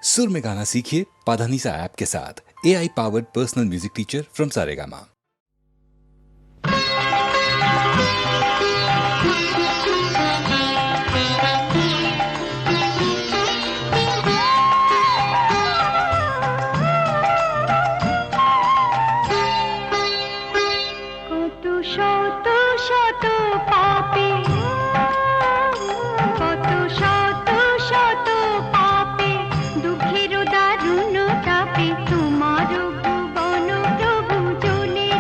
सुर में गाना सीखिए पाधानीसा ऐप के साथ। AI powered personal music teacher from Saregama. দুঃখের দারুণ তাপে তোমার ভুবন প্রভু জ্বলে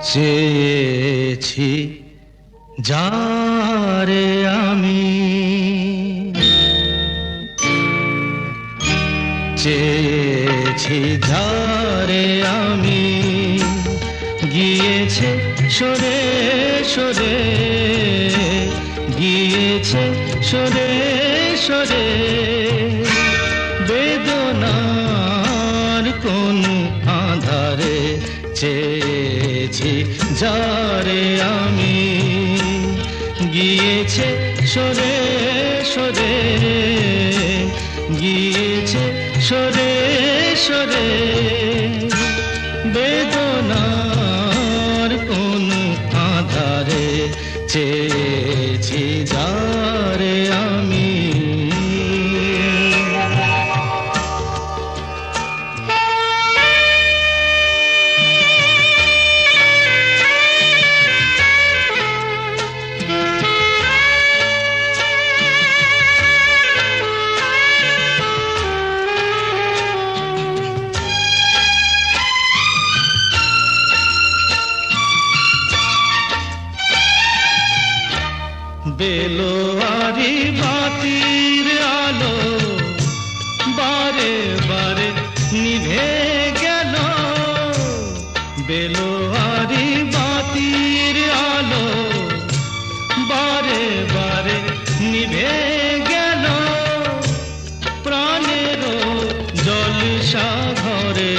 চেয়েছি যারে আমি, চেয়েছি যারে আমি, গিয়েছে সরে সরে, গিয়েছে সরে সরে, বেদনার কোন আধারে চেয়েছি যারে আমি, গিয়েছে সরে সরে, গিয়েছে সরে সরে, বেদনার কোন আধারে চেয়েছি যারে আমি। বেলোয়ারি বাতির আলো বারে বারে নিভে গেল, বেলোয়ারি বাতির আলো বারে বারে নিভে গেল, প্রাণের জলসা ঘরে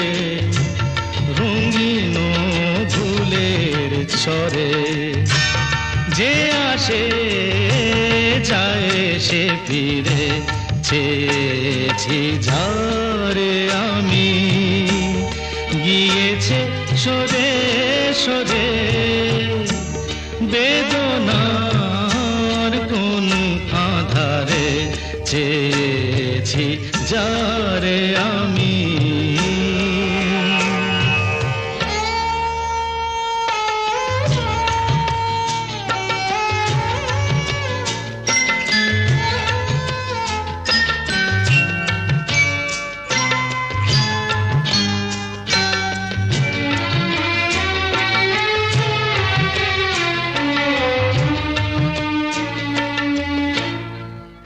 রঙিন ফুলের ছড়ে, যে আসে যায় সে ফিরে, চেয়েছি যারে আমি, গিয়েছে সরে সরে, বেদনার কোন আধারে চেয়েছি যারে আমি।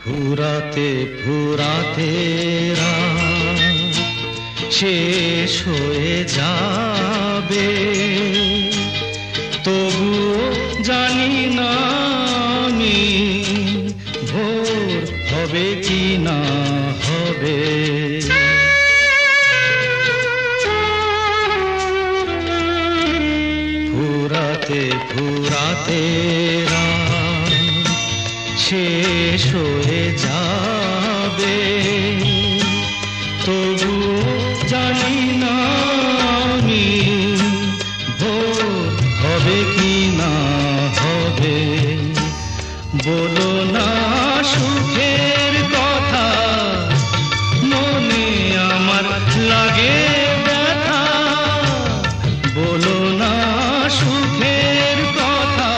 ফুরাতে ফুরাতে রাত শেষ হয়ে যাবে, তবুও জানি না আমি ভোর হবে কি না হবে। ফুরাতে ফুরাতে রাত শেষ হয়ে যাবে, তবুও জানি না আমি ভোর হবে কি না হবে। বলো না সুখের কথা, মনে আমার লাগে ব্যথা, বলো না সুখের কথা,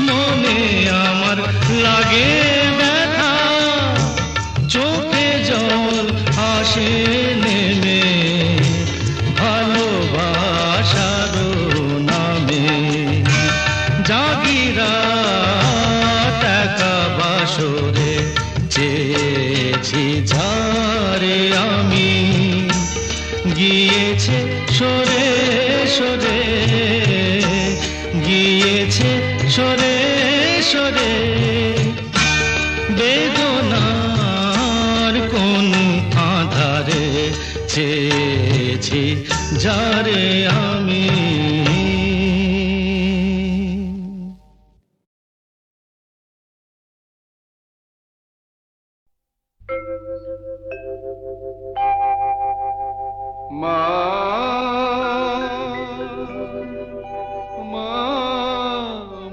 মনে আমার লাগে ব্যথা, চোখে জল আসে নেমে ভালোবাসার নামে, জাগিরা টাকা বাসরে চেয়েছি যারে আমি, গিয়েছে সরে সরে, গিয়েছে সরে সরে, বেদনার কোন আধারে চেয়েছি যারে আমি। মা মা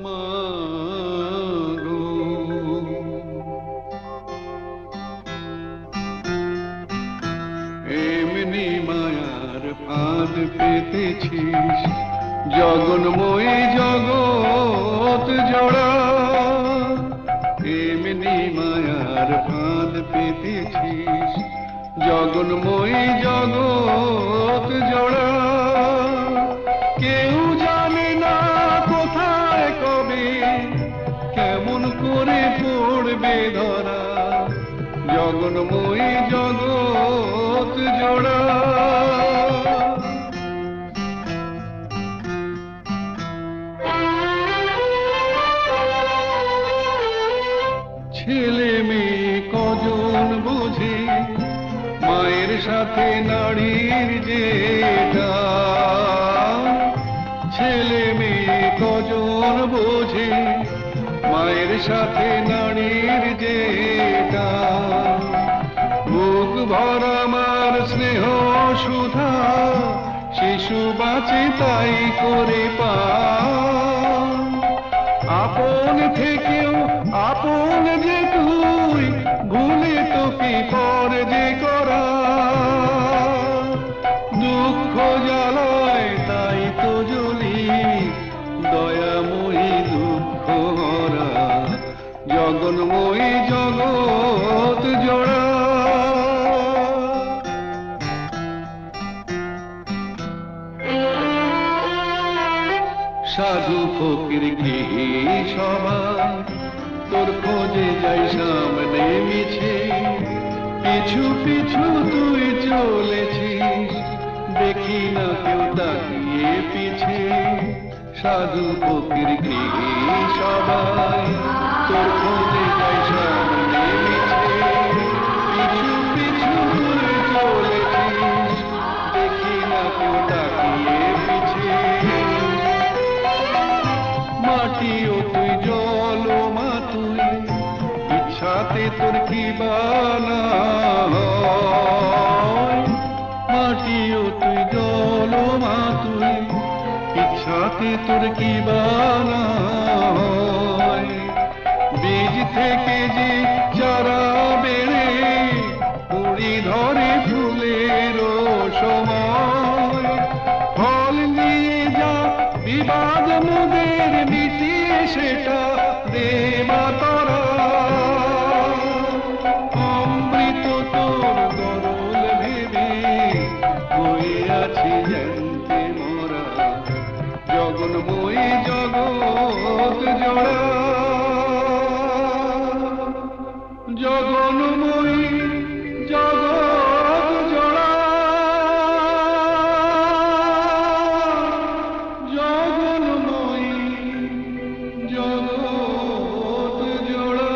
মা গো, এমনি মায়ার ফাঁদ পেতেছিস, জগন্ময়ী জগৎ জোড়া, এমনি মায়ার ফাঁদ পেতেছিস, জগন্ময়ী জগৎ জোড়া, কেউ জগন্ময়ী জগৎ জোড়া। ছেলে মেয়ে কজন বোঝে মায়ের সাথে নারীর যেটা, ছেলে মেয়ে কজন বোঝে মায়ের সাথে নারীর যেটা। বুক ভরা মার স্নেহ সুধা শিশু বাঁচে তাই করে পান। আপন থেকেও আপন যে তুই ভুলে তোকে পর যে করা। দুঃখ জ্বালায় তাই তো জ্বলি দয়াময়ী দুঃখ হরা। জগন্ময়ী জগৎ জোড়া। সাধু ফকির গৃহী সবাই তোর খোঁজে যাই সামনে মিছে, পিছু পিছু তুই চলেছিস দেখি না কেউ তাকিয়ে পিছে। সাধু ফকির গৃহী সবাই তোর খোঁজে যাই সামনে মিছে, পিছু পিছু তুই চলেছিস দেখি না কেউ তাকিয়ে পিছে। মাটিও তুই জল মা তুই ইচ্ছাতে তোর কি বানা হয়। মাটিও তুই জল মা তুই ইচ্ছাতে তোর কি বানা হয়। বীজ থেকে যে চারা বেড়ে কুড়ি ধরে ফুলের সময়, ফল নিয়ে যা বিবাদ মোদের মিটিয়ে সেটা দেবা তারা। অমৃত তোর গরল ভেবে হয়ে আছি জানতে মোরা। জগন্ময়ী জগৎ জোড়া। জগন্ময়ী জগৎ জোড়া। জগন্ময়ী জগৎ জোড়া।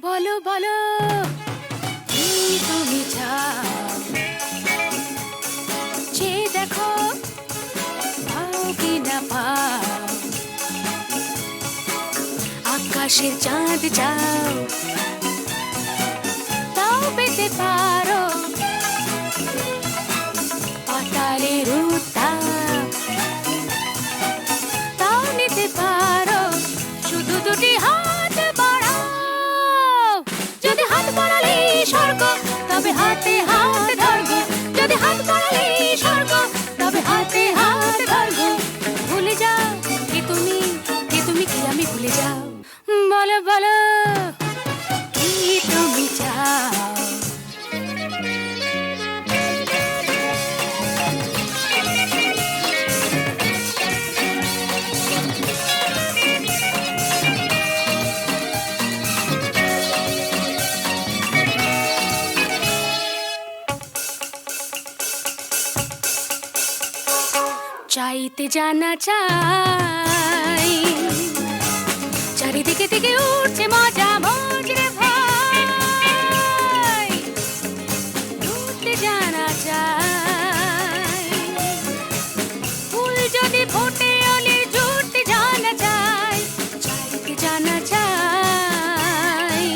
বলো বলো কি তুমি চাও, যে দেখো পাও কি না পাও। আকাশের চাঁদ চাও তাও পেতে পারো, পাতালের উত্তাপ তাও নিতে পারো। শুধু দুটি হাত বাড়াও, যদি হাত বাড়ালে স্বর্গ তবে হাতে হাত ধরবো। যদি হাত বাড়ালে স্বর্গ তবে হাতে হাত ধরবো। ভুলে যাও কে তুমি কি আমি ভুলে যাও। বলো বলো কি তুমি চাও। চাইতে জানা চাই, চারিদিকে থেকে উঠছে মজা মজরে ভাই। উঠতে জানা চাই, ফুল যদি ফোটে অলি জুটতে জানা চাই। চাইতে জানা চাই,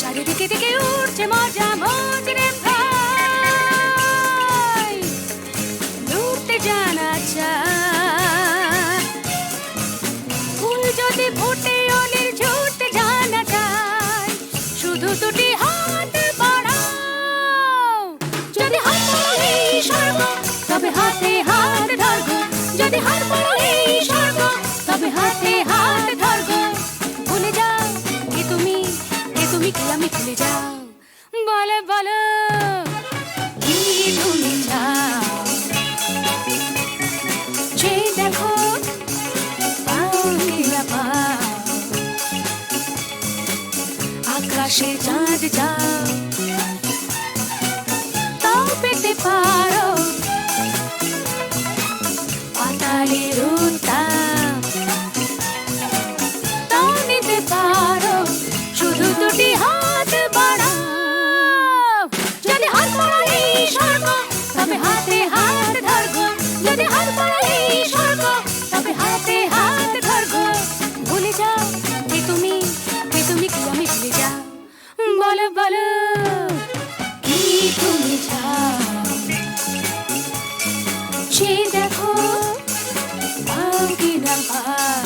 চারিদিকে থেকে উঠছে মজা মজরে ভাই। উঠতে জানা চাই, ফুল যদি ফোটে অলির ঝুট আকাশে চাঁদ যাও, তাও পেতে পারো পাতালের উত্তাপ, তাও নিতে পারো শুধু দুটি হাত বাড়াও। যদি হাত বাড়ালেই স্বর্গ, তবে হাতে হাত ধরবো। যদি হাত বাড়ালেই স্বর্গ, তবে হাতে হাত ধরবো। ভুলে যাও কে তুমি কি আমি ভুলে যাও। বলো বলো কি তুমি চাও, সে দেখো পাও কি না পাও।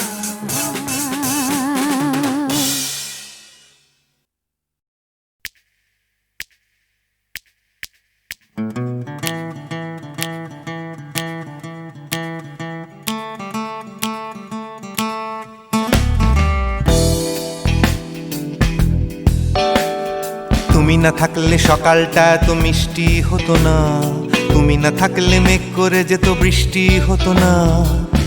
তুমি না থাকলে সকালটা এত মিষ্টি হতো না, তুমি না থাকলে মেঘ করে যেত বৃষ্টি হতো না।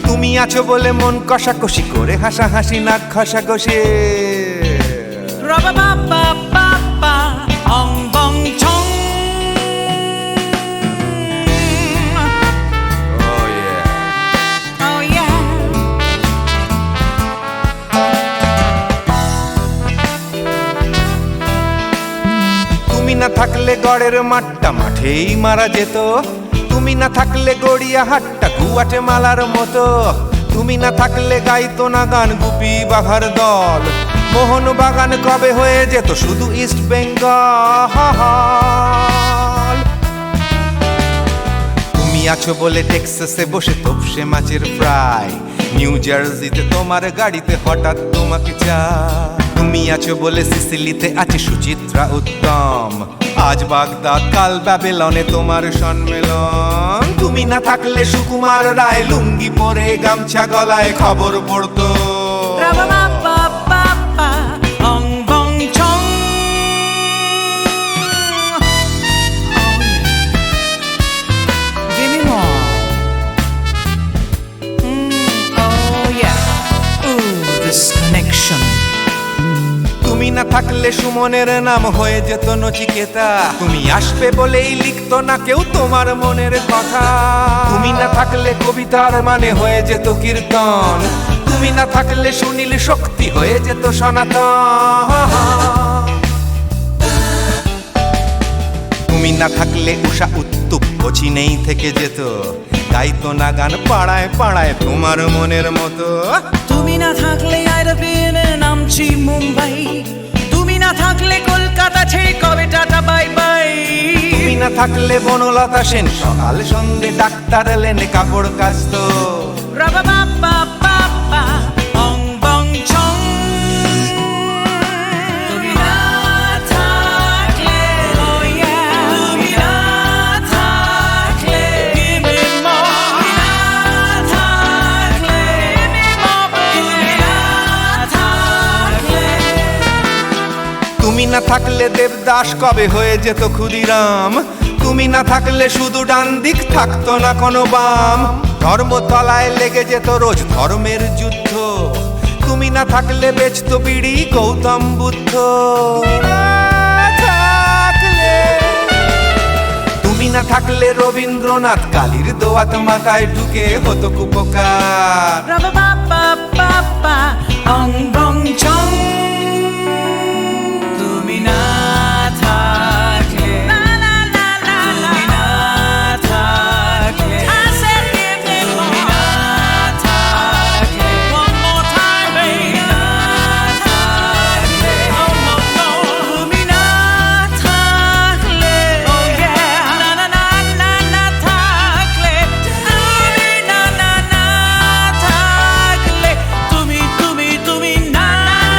তুমি আছো বলে মন কষাকষি করে হাসাহাসি নাক ঘষাঘষি। তুমি না থাকলে গড়ের মাঠটা মাঠেই মারা যেত, তুমি না থাকলে গড়িয়া হাটটা গুয়াটে মালার মতো। তুমি না থাকলে গাইতো না গান গুপি বাঘার দল, মোহন বাগান কবে হয়ে যেত শুধু ইস্ট বেঙ্গল। তুমি আছো বলে টেক্সাসে বসে তোপসে মাছের ফ্রাই, নিউ জার্সিতে তোমার গাড়িতে হঠাৎ তোমাকে চাই। তুমি আছো বলে সিসিলিতে আছে সুচিত্রা উত্তম, আজ বাগদাদ কাল ব্যাবিলনে তোমার সম্মেলন। তুমি না থাকলে সুকুমার রায় লুঙ্গি পরে গামছা গলায় খবর পড়তো। তুমি না থাকলে সুমনের নাম হয়ে যেত নচিকেতা, তুমি আসবে বলেই লিখতো না কেউ তোমার মনের কথা। তুমি না থাকলে কবিতার মানে হয়ে যেত কীর্তন, তুমি না থাকলে সুনীল শক্তি হয়ে যেত সনাতন। তুমি না থাকলে উষা উত্তুপ কোচিনেই থেকে যেত, গাইতো না গান পাড়ায় পাড়ায় তোমার মনের মতো। তুমি না থাকলে এরোপ্লেনে নামছি মুম্বাই, তুমি না থাকলে কলকাতা ছেড়ে কবে টাটা বাই বাই। তুমি না থাকলে বনলতা সেন সকাল সন্ধে ডাক্তার লেনে কাপড় কাচতো। অং বং ছং। তুমি না থাকলে, oh yeah, তুমি না থাকলে, give me more. তুমি না থাকলে, give me more. তুমি না থাকলে। তুমি না থাকলে দেবদাস কবে হয়ে যেত ক্ষুদিরাম, তুমি না থাকলে শুধু ডান দিক থাকতো না কোনো বাম। ধর্মতলায় লেগে যেত রোজ ধর্মের যুদ্ধ, তুমি না থাকলে বেচতো বিড়ি গৌতম বুদ্ধ। তুমি না থাকলে রবীন্দ্রনাথ কালীর দোয়াত মাথায় ঢুকে হতো কুপকার। অং বং ছং। তুমি না থাকলে, তুমি না থাকলে, তুমি না থাকলে, one more time baby, না থাকলে, oh no no, তুমি না থাকলে, oh yeah, না না না না না থাকলে, তুমি না না না থাকলে, তুমি না না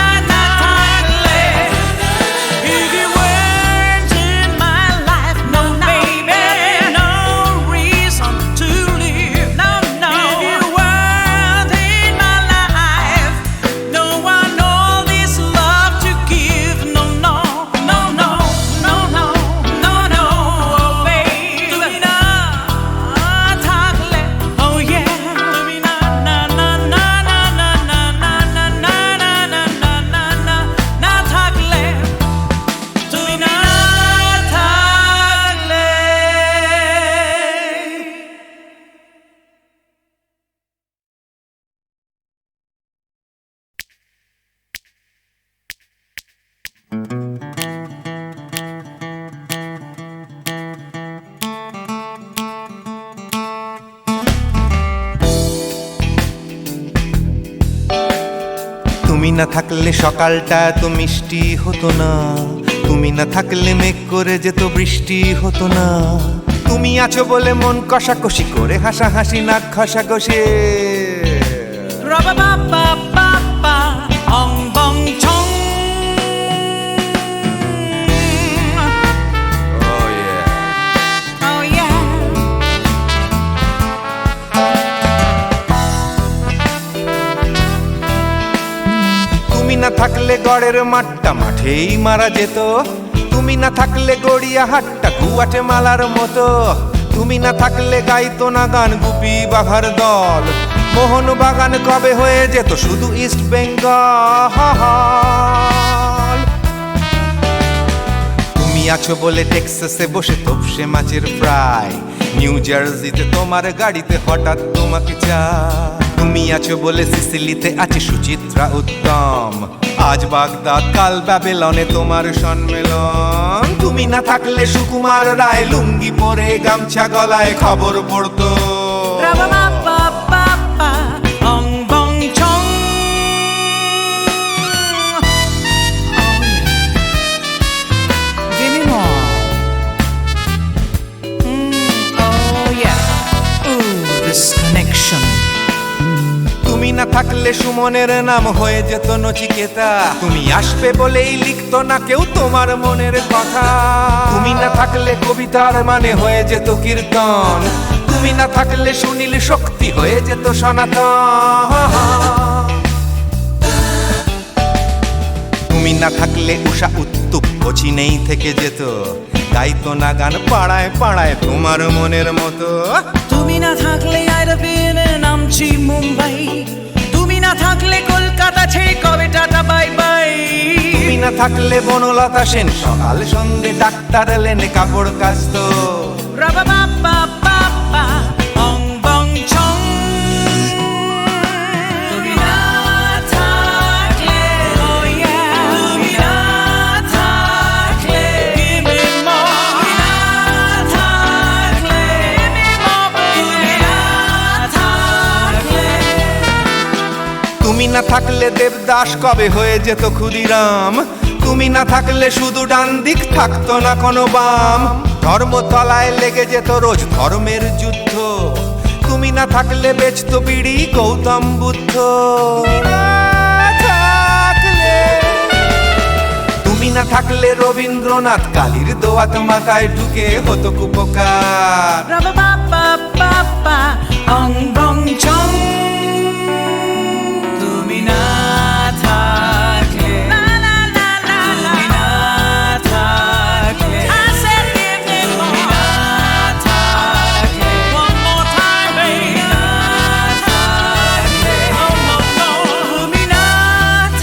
না থাকলে সকালটা এত মিষ্টি হতো না, তুমি না থাকলে মেঘ করে যেত বৃষ্টি হতো না। তুমি আছো বলে মন কষাকষি করে হাসাহাসি নাক ঘষাঘষি। Rubba ba ba ba ba, ong bong chong. Oh yeah. Oh yeah. তুমি না থাকলে গড়ের মাঠটা মাঠেই মারা যেত, তুমি না থাকলে গড়িয়া হাটটা গুয়াটে মালার মতো। তুমি না থাকলে গাইতো না গান গুপি বাঘার দল, মোহন বাগান কবে হয়ে যেত শুধু ইস্ট বেঙ্গল। তুমি আছো বলে টেক্সাসে বসে তপসে মাছের ফ্রাই, নিউ জার্সিতে তোমার গাড়িতে হঠাৎ তোমাকে চাই। তুমি আছো বলে সিসিলিতে আছে সুচিত্রা উত্তম, আজ বাগদাদ কাল ব্যাবিলনে তোমার সম্মেলন। তুমি না থাকলে সুকুমার রায় লুঙ্গি পরে গামছা গলায় খবর পড়তো। Rubba ba ba ba ba, ong bong chong. Give me more. Oh yeah. Ooh, this connection. তুমি না থাকলে সুমনের নাম হয়ে যেত নচিকেতা, তুমি আসবে বলেই লিখতো না কেউ তোমার মনের কথা। তুমি না থাকলে কবিতার মানে হয়ে যেত কীর্তন, তুমি না থাকলে সুনীল শক্তি হয়ে যেত সনাতন। তুমি না থাকলে উষা উত্তুপ নেই থেকে যেত, গাইতো না গান পাড়ায় পাড়ায় তোমার মনের মতো। তুমি না থাকলে আইরবিনে নামছি মুম্বাই, তুমি না থাকলে কলকাতা ছেড়ে কবে টাটা বাই বাই। তুমি না থাকলে বনলতা সেন সকাল সন্ধে ডাক্তার লেনে কাপড় কাচতো। Rubba ba ba ba ba, ong bong chong. তুমি না থাকলে, oh yeah, তুমি না থাকলে, give me more. তুমি না থাকলে, give me more. তুমি না থাকলে. তুমি না থাকলে দেবদাস কবে হয়ে যেত ক্ষুদিরাম, তুমি না থাকলে শুধু ডান দিক থাকতো না কোনো বাম। ধর্মতলায় লেগে যেত রোজ ধর্মের যুদ্ধ, তুমি না থাকলে বেচতো বিড়ি গৌতম বুদ্ধ। তুমি না থাকলে রবীন্দ্রনাথ কালীর দোয়াত মাথায় ঢুকে হতো কুপকার। Rubba ba ba ba ba, ong bong chong. তুমি না থাকলে, না না না না, তুমি না থাকলে, I said give me more. তুমি না থাকলে, one more time baby. তুমি না থাকলে, oh no no. তুমি না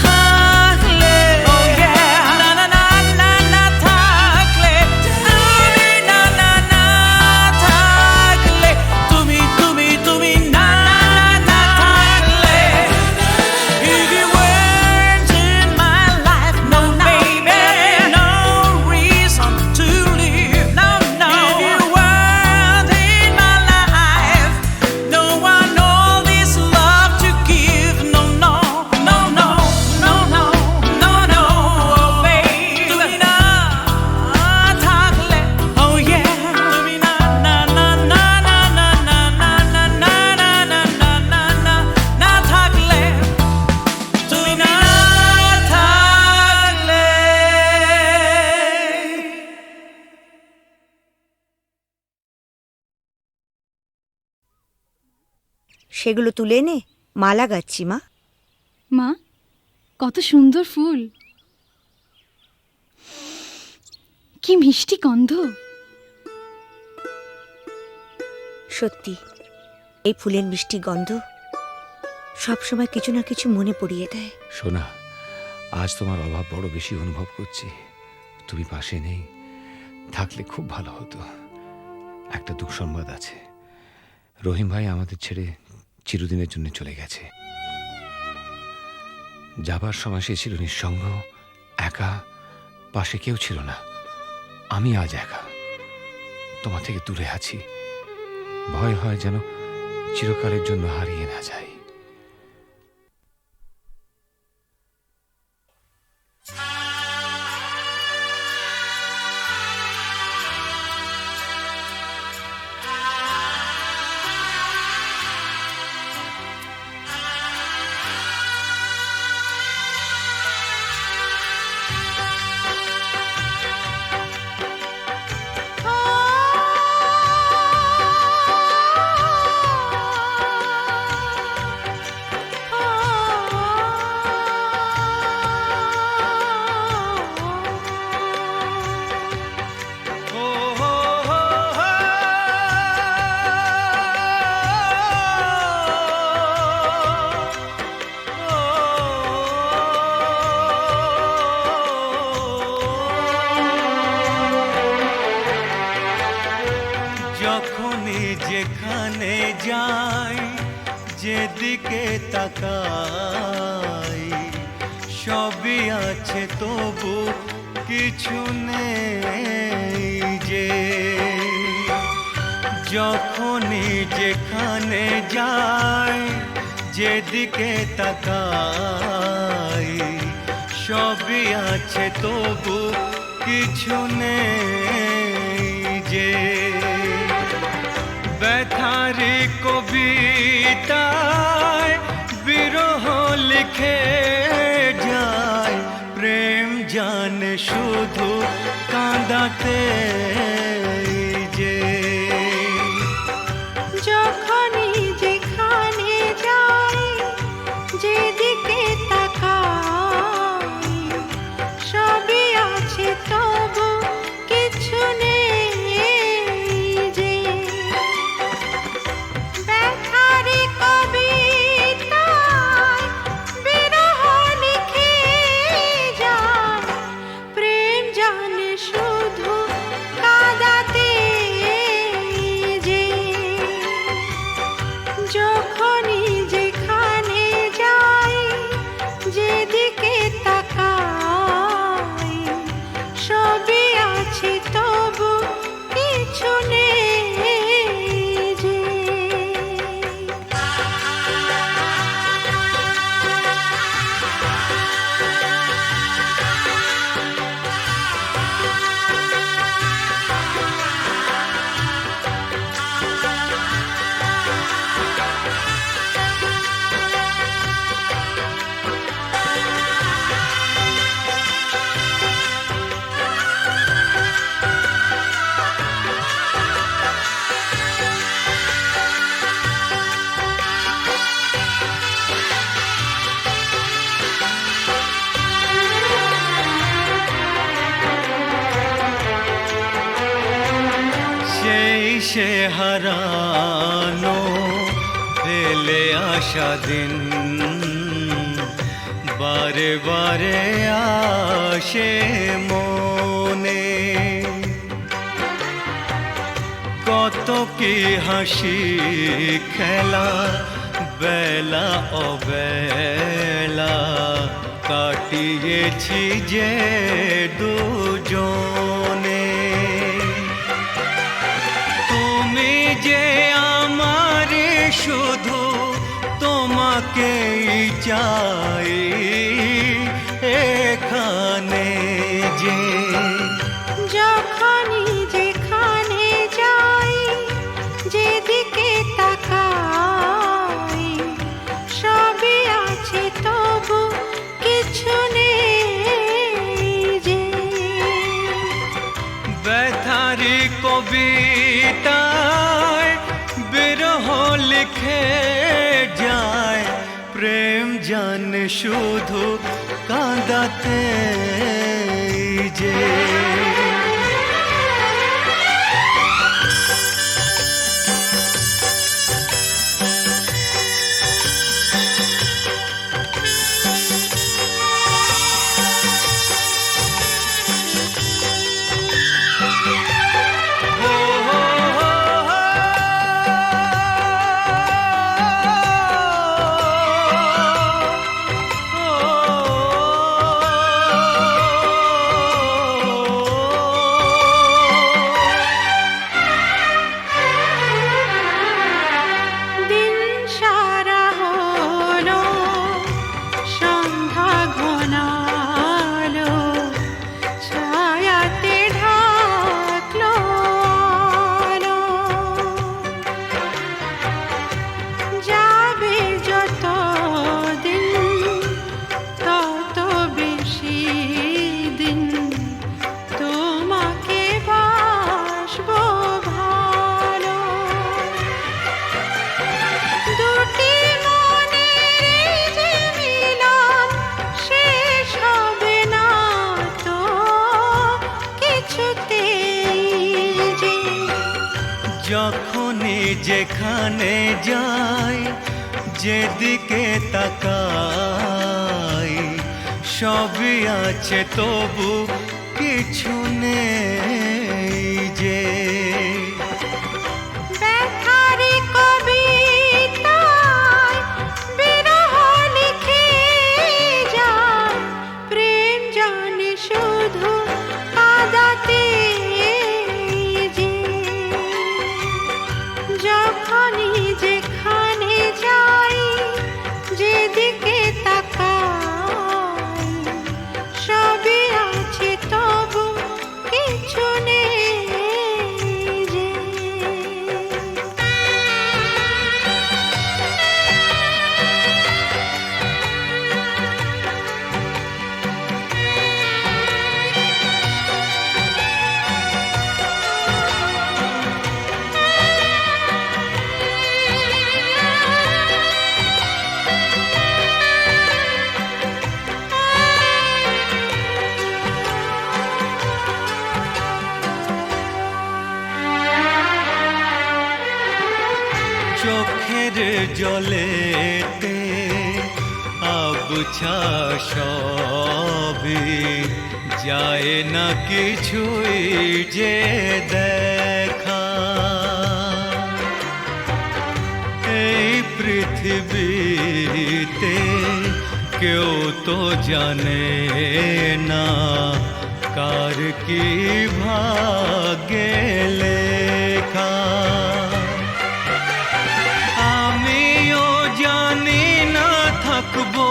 থাকলে, oh yeah, না না না না না থাকলে, তুমি না না না থাকলে, তুমি তুমি তুমি না না না থাকলে. If you weren't in my life, no baby, no reason to live, no no. If you weren't in my life, no one all this love to give, no no no no no no no no, oh baby. তুমি না থাকলে, oh yeah, তুমি না না না না না না না না না না না না না না না না থাকলে, তুমি না থাকলে. সেগুলো তুলে এনে মালা গাচ্ছি মা। মা, কত সুন্দর ফুল, কি মিষ্টি গন্ধ। সত্যি এই ফুলের মিষ্টি গন্ধ সবসময় কিছু না কিছু মনে পড়িয়ে দেয়। সোনা, আজ তোমার অভাব বড় বেশি অনুভব করছি। তুমি পাশে নেই, থাকলে খুব ভালো হতো। একটা দুঃসংবাদ আছে, রহিম ভাই আমাদের ছেড়ে চিরদিনের জন্য চলে গেছে। যাবার সময় সে ছিল নিঃসঙ্গ, একা, পাশে কেউ ছিল না। আমি আজ একা, তোমার থেকে দূরে আছি। ভয় হয় যেন চিরকালের জন্য হারিয়ে না যাই। যেখানে যাই, যেদিকে তাকাই, সবই আছে তবু কিছু নেই যে। যখনই যেখানে যাই, যেদিকে তাকাই, সবই আছে তবু কিছু নেই যে। ব্যথারি কবিতায় বিরহ লিখে যায়, প্রেম জানে শুধু কাঁদাতে যে। যখনই যেখানে যাই, যেদিকে তাকাই, সবই আছে তবু কিছু নেই যে। ব্যথারি কবিতায় বিরহ লিখে যায়, প্রেম জানে শুধু কাঁদাতে যে। যখনই যেখানে যাই, যেদিকে তাকাই, সবই আছে তবু কিছু নেই যে। সেই সে হারানো ফেলে আসা দিন, বারে বারে আসে মনে। কত কি হাসি খেলা, বেলা অবেলা কাটিয়েছি যে দুজনে। তুমি যে আমার শুধু তোমাকেই চাই এখানে যে। যখনই যেখানে যাই, যেদিকে তাকাই, সবই আছে তবু কিছু নেই যে। ব্যথারি কবিতায় বিরহ লিখে যায়, প্রেম জানে শুধু কাঁদাতে যে। দিন সারা হলো, সন্ধ্যা ঘনালো, ছায়াতে ঢাকলো আলো। যাবে যত দিন, তত বেশি দিন তোমাকে বাসবো ভালো। দুটি মনের যে মিলন শেষ হবে না তো কিছুতেই যে। যখনই যেখানে যাই, যেদিকে তাকাই, সবই আছে তবু কিছু নেই যে। ব্যথার জলেতে আবছা সবই যায় না কিছুই যে দেখা এই পৃথিবীতে কেউ তো জানে না কার কি ভাগ্যে লেখা আমিও জানি না থাকবো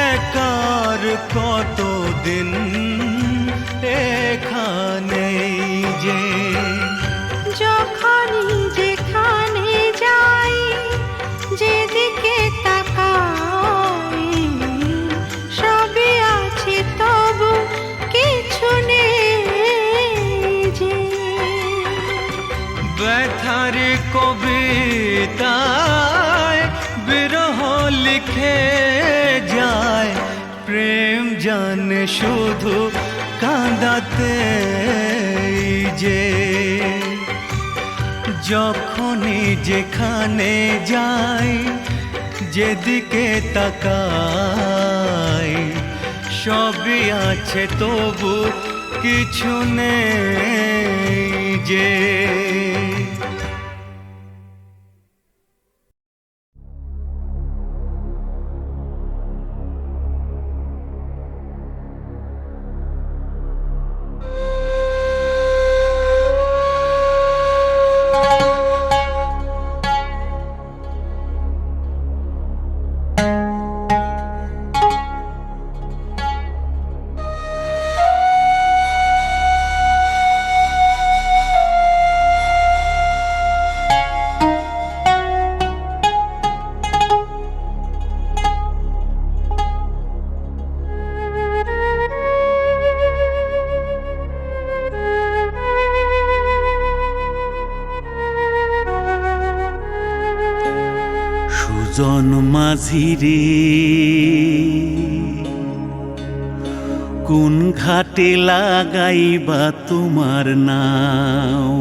একার কতদিন এখানে যে যখনই যেখানে যাই যেদিকে তাকাই সবই আছে তবু কিছু নেই যে ব্যথার কবিতায় বিরহ লিখে যায় প্রেম জানে শুধু কাঁদাতে যে যখনই যেখানে যাই যেদিকে তাকাই সবই আছে তবু কিছু নেই যে সুজন মাঝি রে কোন ঘাটে লাগাইবা তোমার নাও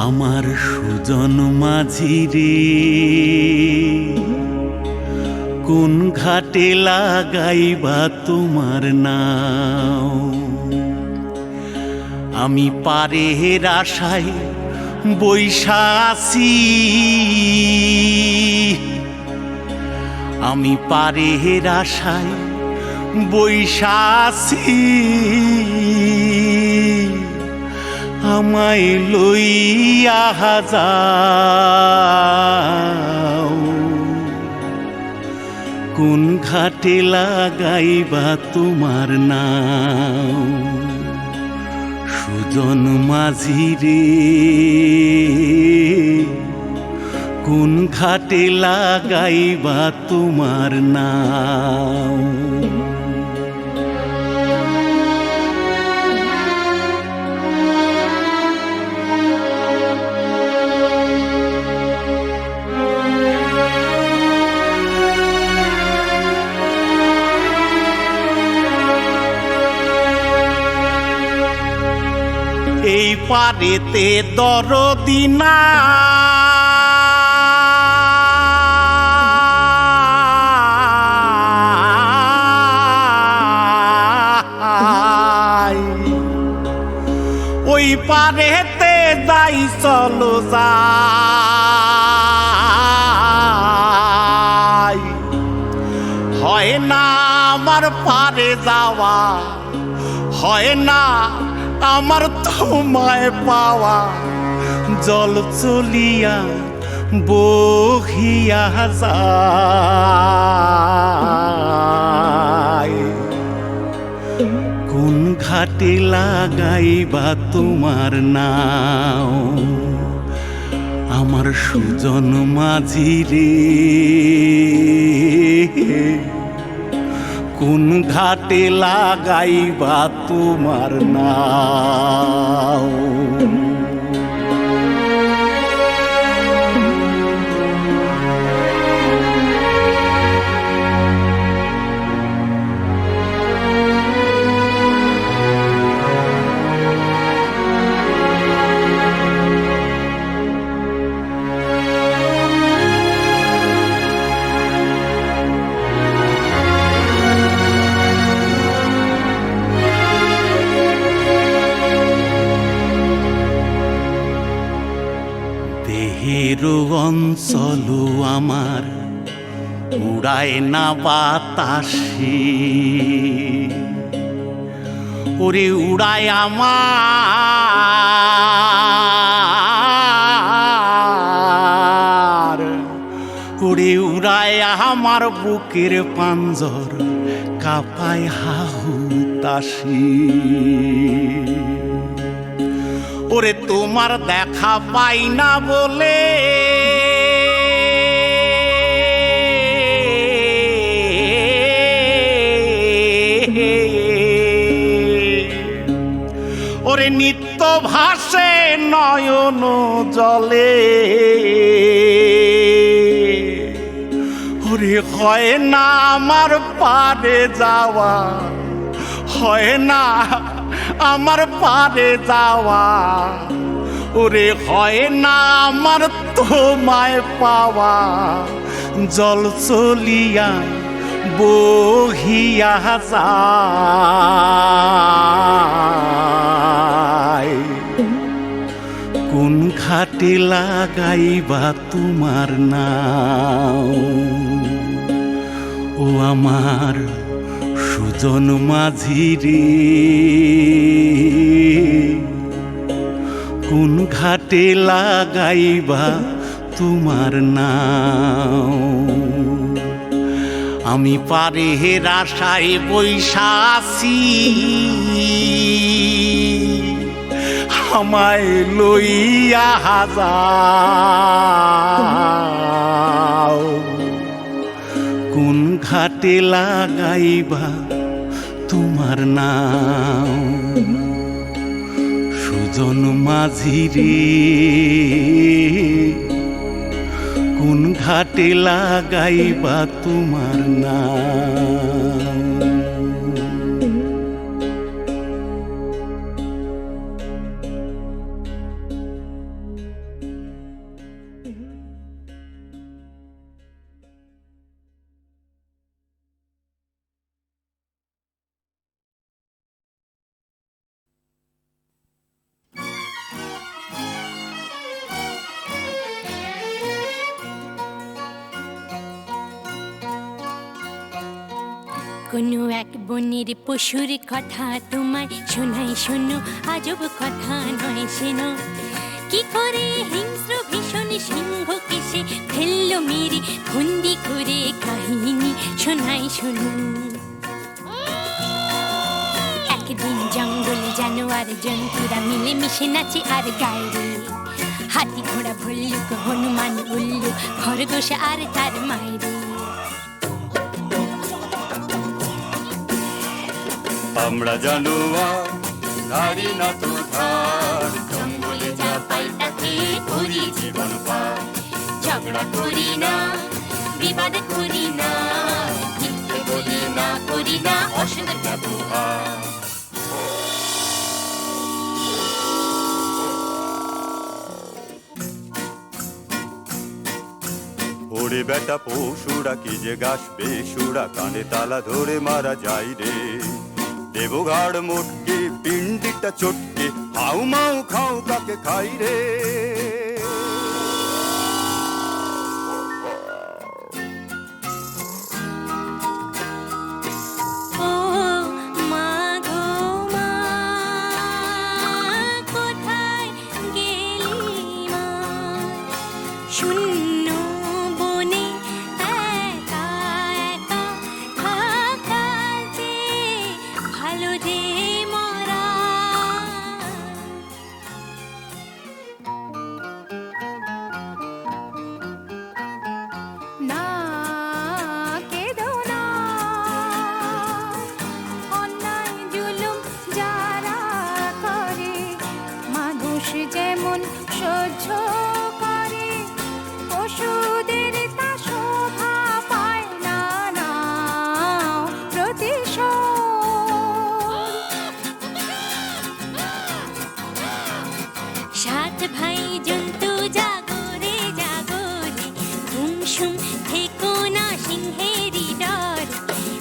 আমার সুজন মাঝি রে কোন ঘাটে লাগাইবা তোমার নাও আমি পারের আশায় বৈশা আছি আমি পারের আশায় বৈশা আছি আমায় লইয়া যাও কোন ঘাটে লাগাইবা তোমার নাও সুজন মাঝি রে কোন ঘাটে লাগাইবা তোমার নাও এই পারেতে দরদি নাই ওই পারেতে যাই চলো যাই হয় না আমার পারে যাওয়া হয় না আমার তোমায় পাওয়া জল চলিয়া বহিয়া যায় কোন ঘাটে লাগাইবা তোমার নাও আমার সুজন মাঝি রে কোন ঘাটে লাগাইবা তোমার নাও উড়ায় না বাতাসে, ওরে উড়ায় আমার, ওরে উড়ায় আমার বুকের পাঞ্জর, কাঁপায় হাহুতাশি। ওরে তোমার দেখা পাই না বলে ওরে নিত্য ভাসে নয়ন জলে, ওরে হয় না আমার পারে যাওয়া, হয় না আমার পারে যাওয়া, ওরে হয় না আমার তোমায় পাওয়া। জল চলিয়া বহিয়া যায়, কোন ঘাটে লাগাইবা তোমার নাও, ও আমার সুজন মাঝি রে, কোন ঘাটে লাগাইবা তোমার নাও। আমি পারে আশায় বৈশাসি, আমায় লইয়া যাও, কোন ঘাটে লাগাইবা তোমার নাও, সুজন মাঝি রে, কোন ঘাটে লাগাইবা তোমার নাম। কোনো এক বনের পশুর কথা তোমায় শোনাই, শোনো আজব কথা নয় শোনো। কি করে হিংস্র ভীষণ সিংহকে সে ফেললো মেরে, বন্দি করে কাহিনী শোনাই শোনো। একদিন জঙ্গলে জানোয়ার জন্তুরা মিলে মিশে নাচে আর গায়ে রে, হাতি ঘোড়া ভল্লুক হনুমান উল্লুক খরগোশ আর তার মায়েরে। আমরা জানোয়ার ধারি না তো ধার, জঙ্গলে যা পাই তাতে করি জীবন পার। ঝগড়া করি না, বিবাদ করি না, মিথ্যে বলি না, করি না অসৎ ব্যবহার। ওরে বেটা পশুরা কি যে গাছ বেসুরা, কানে তালা ধরে মারা যায় রে। দেবঘাড় মোটকে পিণ্ডিটা চটকে, হাউ মাউ খাও কাকে খাই রে। ও মা গো মা, কোথায় গেলি মা? শূন্য বনে একা একা থাকা যে ভালো রে মরা। না কেঁদো না, অন্যায় জুলুম যারা করে, মানুষ যেমন সহ্য করে, পশুদের তা শোভা পায় না, না প্রতিশোধ। সাত ভাই জন্তু জাগরে জাগরে, ঘুমসুম থেকো না সিংহেরই ডর।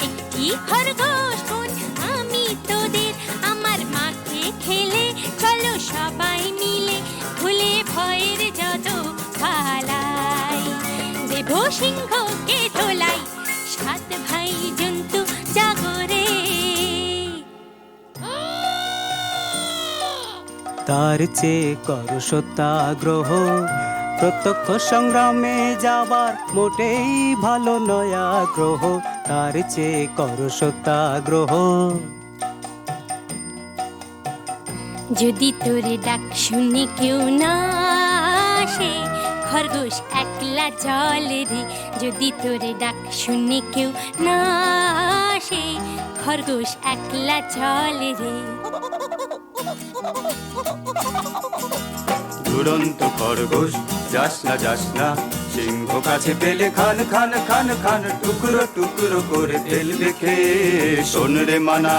একটি খরগোশ বোন আমি তোদের, আমার মাকে খেলে চলো সবাই মিলে, ভুলে ভয়ের যত পালাই, দেব সিংহকে ধোলাই, ভাই জন্তু জাগরে। তার চেয়ে করো সত্যাগ্রহ, প্রত্যক্ষ সংগ্রামে যাবার মোটেই ভালো নয় আগ্রহ। তার চেয়ে করো সত্যাগ্রহ। যদি তোরে ডাক শুনে কেউ না আসে, খরগোশ একলা জলে রে। যদি তোরে ডাক শুনে কেউ না আসে, খরগোশ একলা জলে রে। দুরন্ত খরগোশ যাস না, সিংহ কাছে পেলে খান খান খান খান, টুকরো টুকরো করে ফেলবে খেয়ে। শোন রে মানা,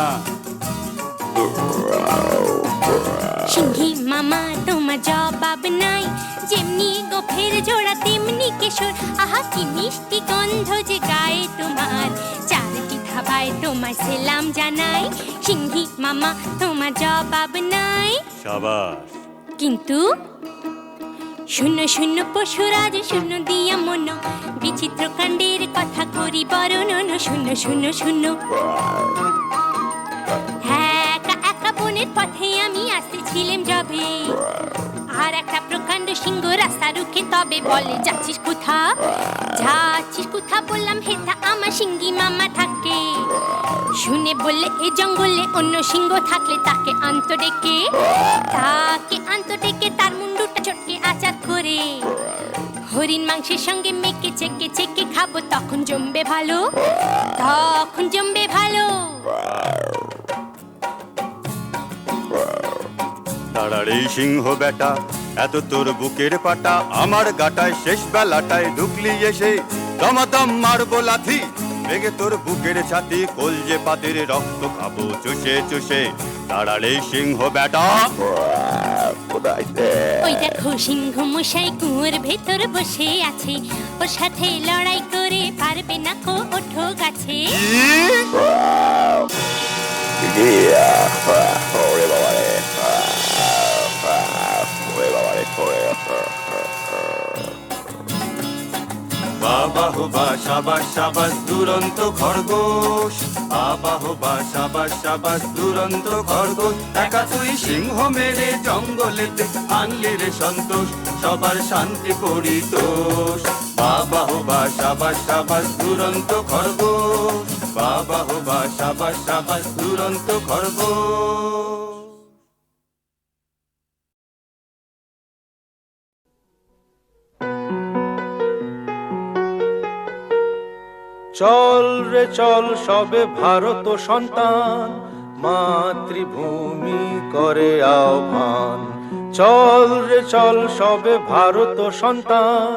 সিংহী মামা তোমার জবাব নাই, যেমনি গোফের জোড়া তেমনি কেশর। আহা কি মিষ্টি গন্ধ যে গায়ে তোমার, চারটি ধাবায় তোমার সেলাম জানাই। সিংহী মামা তোমার জবাব নাই। সাবাস। কিন্তু শূন্য শূন্য পশুরাজ শূন্য দিয়া মন, বিচিত্র কাণ্ডের কথা করি বর্ণন। শূন্য শূন্য শূন্য। একা একা বনের পথে আমি আসতেছিলাম যবে, আর একটা প্রকাণ্ড সিংহ রাস্তা রুখে তবে বলে যাচ্ছিস কোথা, যাচ্ছিস কোথা? বললাম হেথা আমার সিংহী মামা থাকে। শুনে বললে এই জঙ্গলে অন্য সিংহ থাকলে তাকে আন্ত ডেকে, তাকে আন্ত ডেকে তার মুন্ডুটা চটকে আচার করে হরিণ মাংসের সঙ্গে মেখে চেকে চেকে খাবো, তখন জমবে ভালো, তখন জমবে ভালো। তারারে সিংহ বেটা, এত তোর বুকের পাটা, আমার গাটায় শেষ বেলাটায় ঢুকলি এসে। দমাদম মারবো লাথি, ভেঙে তোর বুকের ছাতি, কলজে পাতির রক্ত খাবো চুষে চুষে। তারারে সিংহ বেটা। ওই দেখো সিংহ মশাই কুয়োর ভেতর বসে আছে, ওর সাথে লড়াই করে পারবে না কো, ওঠো গাছে। বাবা হো বা সাবাস সাবাস দুরন্ত খরগোশ, বাবা হো বা সাবাস সাবাস দুরন্ত খরগোশ। একা তুই সিংহ মেরে জঙ্গলেতে আনলি রে সন্তোষ, সবার শান্তি করি তোষ। বাবা হো বা সাবাস সাবাস দুরন্ত খরগোশ, বাবা হো বা সাবাস সাবাস দুরন্ত খরগোশ। চল রে চল সবে ভারত সন্তান, মাতৃভূমি করে আহ্বান। চল রে চল সবে ভারত সন্তান,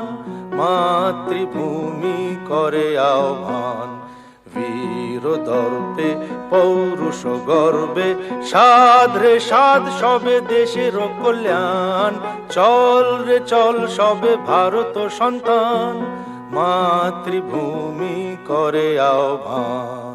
মাতৃভূমি করে আহ্বান। বীর দর্পে পৌরুষ গর্বে সাধ রে সাধ সবে দেশের কল্যাণ। চল রে চল সবে ভারত সন্তান, মাতৃভূমি করে আহ্বান।